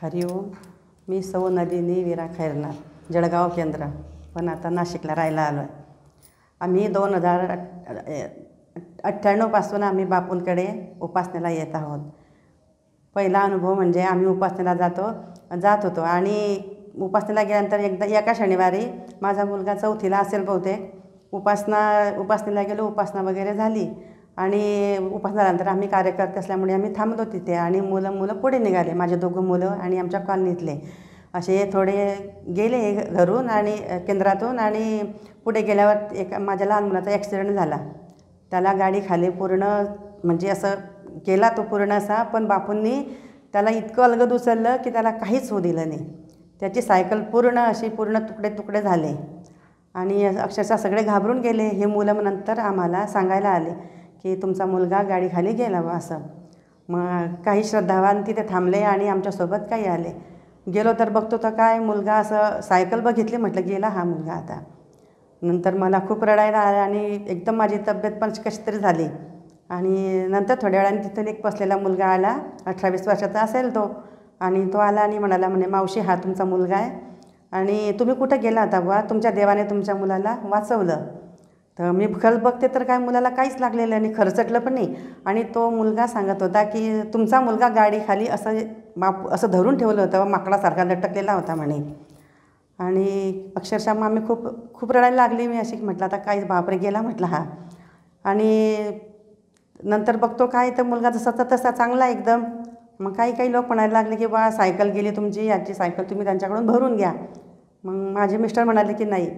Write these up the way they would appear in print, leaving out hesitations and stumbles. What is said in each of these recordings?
हरिओम. मी सौ नलिनी वीरा खैरनार, जळगाव केंद्र, पण आता नाशिकला राहायला आलो आहे. आम्ही 2098पासून आम्ही बापूंकडे उपासनेला येत आहोत. पहिला अनुभव म्हणजे आम्ही उपासनेला जात होतो आणि उपासनेला गेल्यानंतर एका शनिवारी माझा मुलगा 4थीला असेल बहुतेक, उपासनेला गेलो, उपासना वगैरे झाली आणि उपासना झाल्यानंतर आम्ही कार्यकर्ते असल्यामुळे आम्ही थांबलो तिथे आणि मुलं पुढे निघाले. माझे 2 मुलं आणि आमच्या कॉलनीतले असे थोडे गेले घरून आणि केंद्रातून, आणि पुढे गेल्यावर माझ्या लहान मुलाचा ॲक्सिडेंट झाला. त्याला गाडी खाली पूर्ण म्हणजे असं केला तो पूर्ण असा, पण बापूंनी त्याला इतकं अलगद उचललं की त्याला काहीच होऊ दिलं नाही. त्याची सायकल पूर्ण तुकडे झाले आणि अक्षरशः सगळे घाबरून गेले. हे मुलं नंतर आम्हाला सांगायला आले की तुमचा मुलगा गाडीखाली गेला बा असं. मग काही श्रद्धावान तिथे थांबले आणि आमच्यासोबत काही आले. गेलो तर बघतो तर काय मुलगा असं सायकल बघितली, म्हटलं गेला हा मुलगा आता. नंतर मला खूप रडायला आलं आणि एकदम माझी तब्येत पण कशी तरी झाली. आणि नंतर थोड्या वेळाने तिथून एक बसलेला मुलगा आला, 18-20 वर्षाचा असेल तो, आणि तो आला आणि म्हणे मावशी हा तुमचा मुलगा आहे आणि तुम्ही कुठं गेला होता बुवा, तुमच्या देवाने तुमच्या मुलाला वाचवलं. तर मी खरंच बघते तर काय मुलाला काहीच लागलेलं नाही, खरचटलं पण नाही. आणि तो मुलगा सांगत होता की तुमचा मुलगा गाडीखाली असं धरून ठेवलं होतं, माकडासारखा लटकलेला होता म्हणे. आणि अक्षरशः मग आम्ही खूप रडायला लागली. मी अशी म्हटलं आता काय बापरे गेला म्हटलं हा. आणि नंतर बघतो काय तर मुलगा जसा तसा चांगला एकदम. मग काही लोक म्हणायला लागले की बा सायकल गेली तुमची, याची सायकल तुम्ही त्यांच्याकडून भरून घ्या. मग माझे मिस्टर म्हणाले की नाही,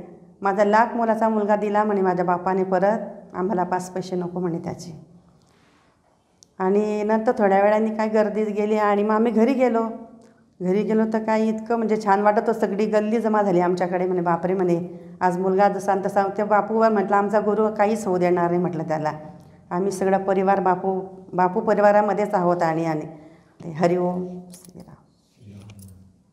माझा लाख मोलाचा मुलगा दिला म्हणे माझ्या बापाने परत, आम्हाला 5 पैसे नको म्हणे त्याचे. आणि नंतर थोड्या वेळाने काय गर्दीत गेली आणि मग आम्ही घरी गेलो तर काय इतकं म्हणजे छान वाटत होतं. सगळी गल्ली जमा झाली आमच्याकडे. म्हणे बापरे म्हणे आज मुलगा जसा तसा. त्या बापूवर म्हटलं आमचा गुरु काहीच होऊ देणार नाही म्हटलं त्याला. आम्ही सगळा परिवार बापू परिवारामध्येच आहोत. आणि हरिओम.